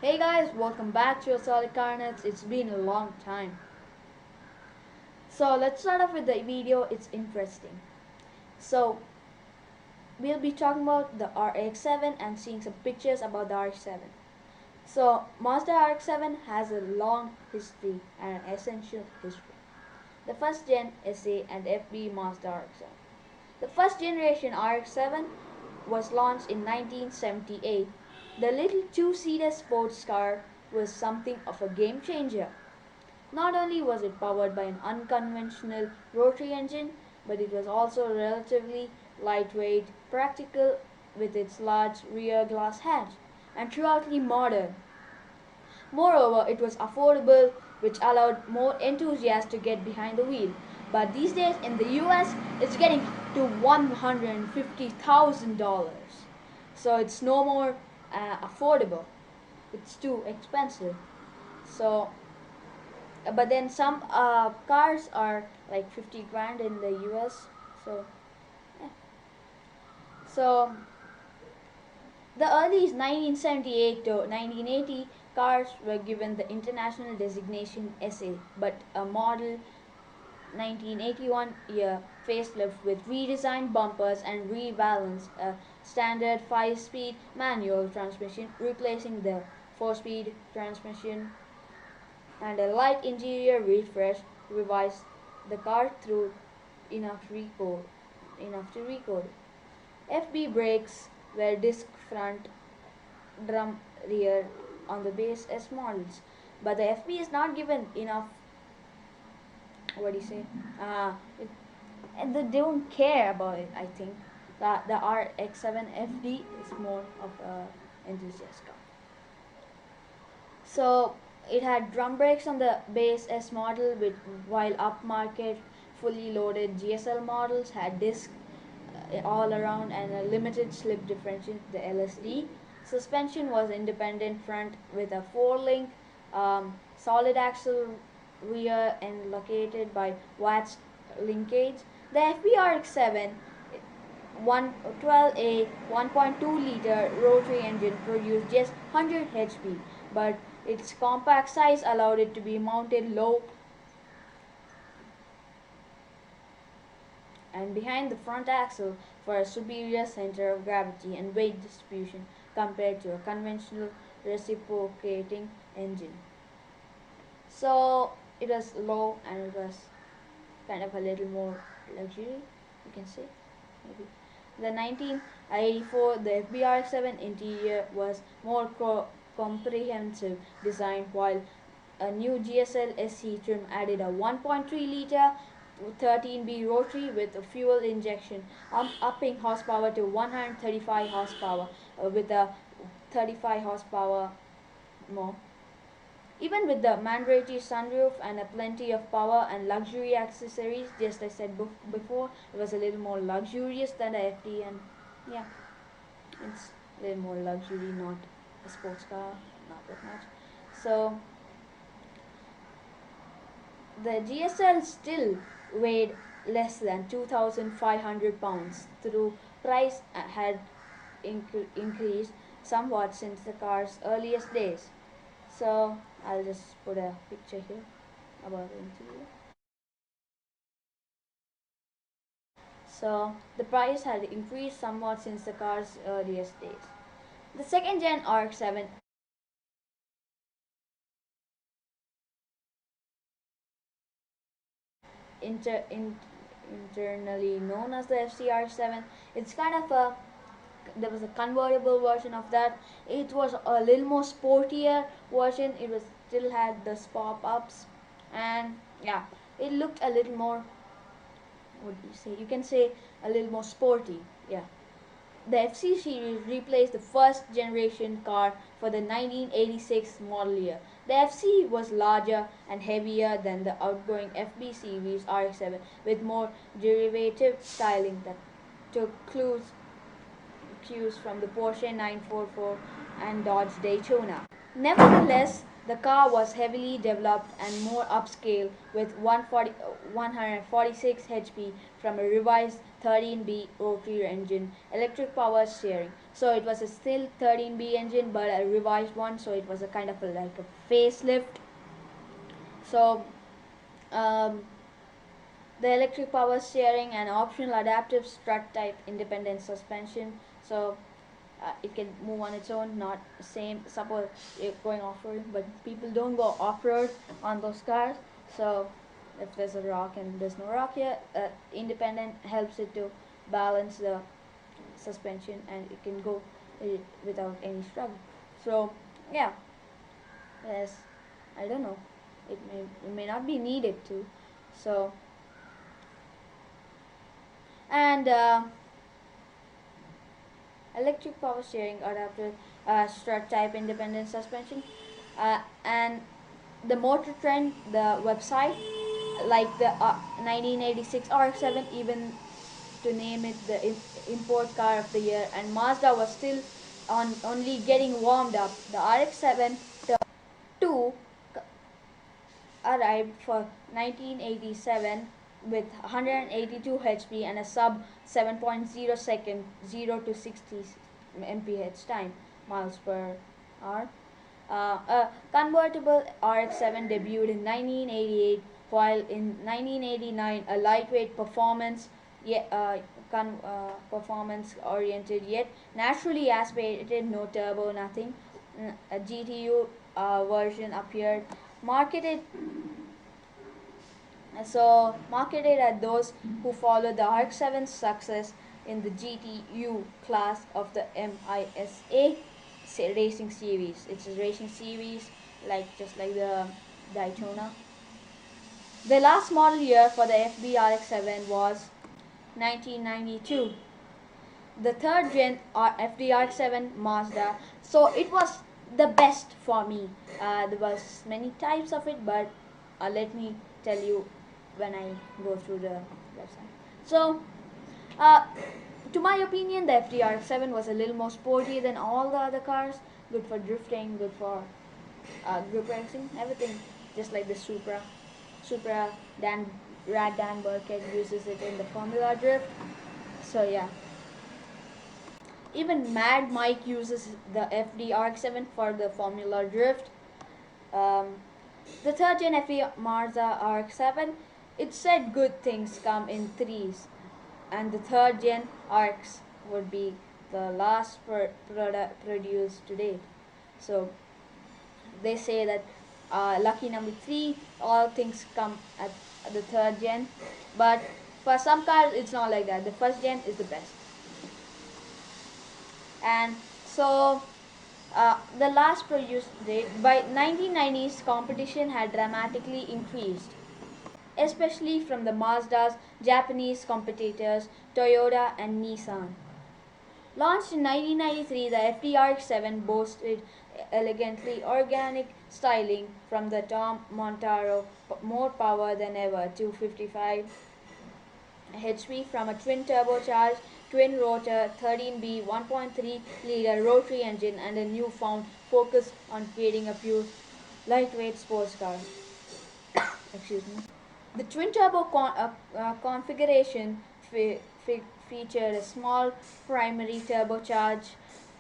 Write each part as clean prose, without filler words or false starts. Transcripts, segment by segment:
Hey guys, welcome back to Asalted Car Nut. It's been a long time. So let's start off with the video. It's interesting. So we'll be talking about the rx7 and seeing some pictures about the rx7. So Mazda rx7 has a long history and an essential history. The first gen SA and FB Mazda rx7. The first generation rx7 was launched in 1978. The little two-seater sports car was something of a game changer. Not only was it powered by an unconventional rotary engine, but it was also relatively lightweight, practical with its large rear glass hatch, and throughoutly modern. Moreover, it was affordable, which allowed more enthusiasts to get behind the wheel. But these days in the US, it's getting to $150,000. So it's no more affordable. It's too expensive. So but then some cars are like 50 grand in the US. So yeah. So the early 1978 to 1980 cars were given the international designation SA, but a model 1981 year facelift with redesigned bumpers and rebalanced a standard 5-speed manual transmission, replacing the 4-speed transmission, and a light interior refresh revised the car through enough to record. FB brakes were disc front, drum rear on the base S models, but the FB is not given enough. What do you say? It, and they don't care about it. I think that the RX7 FD is more of a enthusiast car. So it had drum brakes on the base S model, while upmarket fully loaded GSL models had disc all around and a limited slip differential, the LSD. Suspension was independent front with a 4-link solid axle rear and located by Watts linkage. The FBRX7 112A 1.2 liter rotary engine produced just 100 HP, but its compact size allowed it to be mounted low and behind the front axle for a superior center of gravity and weight distribution compared to a conventional reciprocating engine. So it was low and it was kind of a little more luxury, you can say, maybe. The 1984 the FBR7 interior was more comprehensive design, while a new GSL SC trim added a 1.3 liter 13B rotary with a fuel injection, upping horsepower to 135 horsepower with a 35 horsepower more. Even with the mandatory sunroof and a plenty of power and luxury accessories, just as I said before, it was a little more luxurious than the FD, and yeah, it's a little more luxury, not a sports car, not that much. So the GSL still weighed less than 2,500 pounds, through price had increased somewhat since the car's earliest days. So I'll just put a picture here about the interior. So the price had increased somewhat since the car's earliest days. The second gen RX-7 internally known as the FCR7. It's kind of a there was a convertible version of that. It was a little more sportier version. It was still had the pop ups, and yeah, it looked a little more. What do you say? You can say a little more sporty. Yeah. The FC series replaced the first generation car for the 1986 model year. The FC was larger and heavier than the outgoing FB series RX-7, with more derivative styling that took cues from the Porsche 944 and Dodge Daytona. Nevertheless, the car was heavily developed and more upscale, with 146 HP from a revised 13B rotary engine, electric power steering, So it was a still 13B engine, but a revised one. So it was a kind of like a facelift. So um, the electric power steering and optional adaptive strut type independent suspension. So it can move on its own, not same. Suppose you're going off-road, but people don't go off-road on those cars. So if there's a rock and there's no rock here, independent helps it to balance the suspension, and it can go without any struggle. So yeah, yes, I don't know. It may not be needed to. So and electric power steering adaptive strut type independent suspension, and the motor trend, the website, like the 1986 RX7, even to name it the import car of the year, and Mazda was still on only getting warmed up. The RX7 2 arrived for 1987 with 182 HP and a sub 7.0 second 0 to 60 mph time, miles per hour. A convertible RX7 debuted in 1988, while in 1989 a lightweight performance-oriented yet naturally aspirated, no turbo, nothing, a GTU version appeared, marketed marketed at those who followed the RX-7's success in the GTU class of the MISA racing series. It's a racing series just like the Daytona. The last model year for the FB RX-7 was 1992. The third gen FDR7 Mazda. So it was the best for me. There was many types of it, but let me tell you when I go through the website. So uh, to my opinion, the FDR7 was a little more sporty than all the other cars. Good for drifting, good for group racing, everything. Just like the Supra. Dan Burkett uses it in the Formula Drift. So yeah. Even Mad Mike uses the FD-RX7 for the Formula Drift. Um, the third gen FE Mazda RX-7, it said good things come in threes, and the third gen RX would be the last product produced to date. So they say that lucky number 3, all things come at the third gen, but for some cars it's not like that. The first gen is the best. And so the last produced date by 1990s, competition had dramatically increased, especially from the Mazda's Japanese competitors Toyota and Nissan. Launched in 1993, the FDR7 boasted elegantly organic styling from the Tom Montaro, more power than ever, 255 HP from a twin turbocharged twin rotor 13B 1.3 liter rotary engine, and a newfound focus on creating a pure lightweight sports car. Excuse me. The twin turbo configuration featured a small primary turbocharger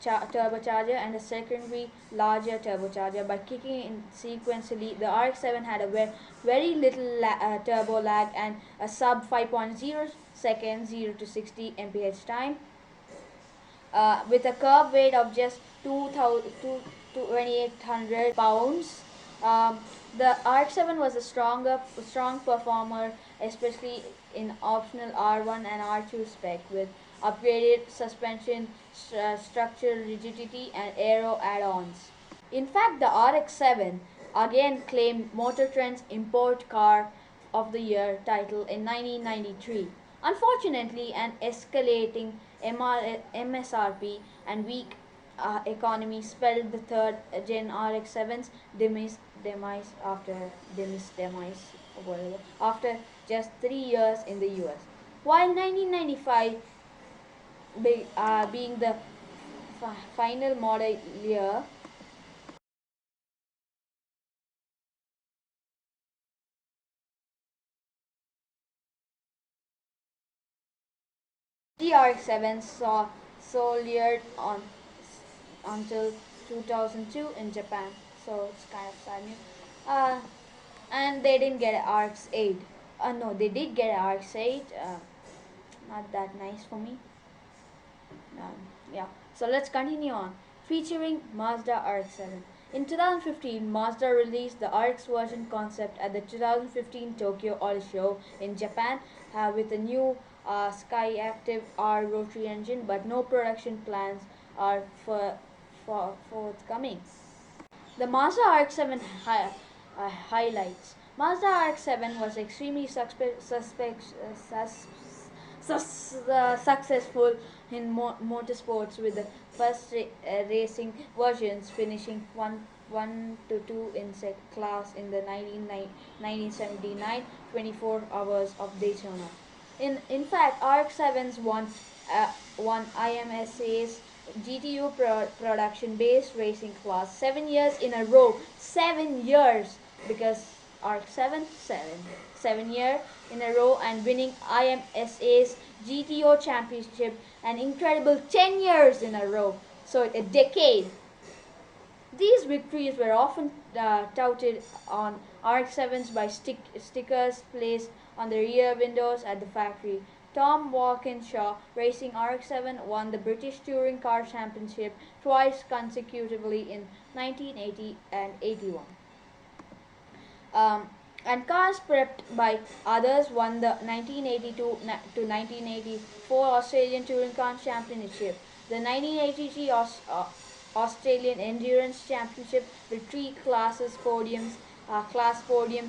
and a secondary larger turbocharger. By kicking in sequentially, the RX-7 had a very little turbo lag and a sub 5.0 second 0 to 60 mph time. With a curb weight of just 2,800 pounds. The RX-7 was a strong performer, especially in optional R1 and R2 spec, with upgraded suspension, structural rigidity, and aero add-ons. In fact, the RX-7 again claimed Motor Trend's Import Car of the Year title in 1993. Unfortunately, an escalating MSRP and weak economy spelled the third gen RX-7's demise after just 3 years in the US. While 1995 being the final model year, the RX-7 saw sold on until 2002 in Japan. So it's kind of sad news. Uh, and they didn't get an RX-8. No, they did get an RX-8. Not that nice for me. Yeah, so let's continue on. Featuring Mazda RX-7. In 2015, Mazda released the RX version concept at the 2015 Tokyo Auto Show in Japan with a new Skyactiv R rotary engine, but no production plans are forthcoming. The Mazda RX-7 highlights. Mazda RX-7 was extremely successful in motorsports, with the first racing versions finishing 1 to 2 in class in the 1979 24 hours of Daytona. In fact, RX-7s won IMSA's GTU production based racing class 7 years in a row. 7 years, because RX-7 7 year in a row, and winning IMSA's GTO championship an incredible 10 years in a row. So a decade. These victories were often touted on RX-7s by stickers placed on the rear windows at the factory. Tom Walkinshaw Racing RX-7 won the British Touring Car Championship twice consecutively in 1980 and 81. And cars prepped by others won the 1982 to 1984 Australian Touring Car Championship, the 1983 Australian Endurance Championship with three class podiums.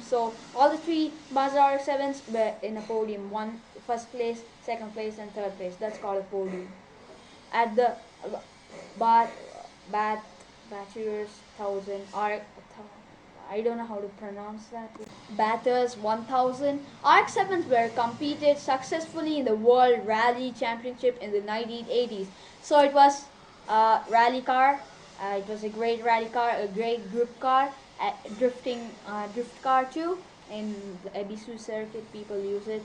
So all the three Mazda RX-7s were in a podium: one first place, second place, and third place. That's called a podium. At the Bath Bathurst 1000 or I don't know how to pronounce that. Bathurst 1000 RX-7s were competed successfully in the World Rally Championship in the 1980s. So it was a rally car. It was a great rally car, a great group car, drift car too. In the Ebisu circuit, people use it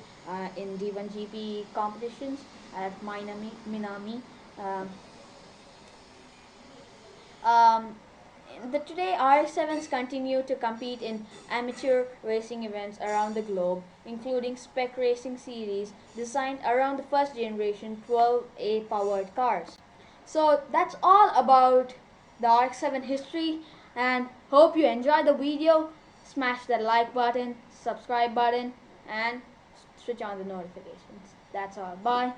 in D1GP competitions at Minami. Um, um, Today, RX-7s continue to compete in amateur racing events around the globe, including spec racing series designed around the first generation 12A powered cars. So that's all about the RX-7 history, and hope you enjoyed the video. Smash that like button, subscribe button, and switch on the notifications. That's all. Bye.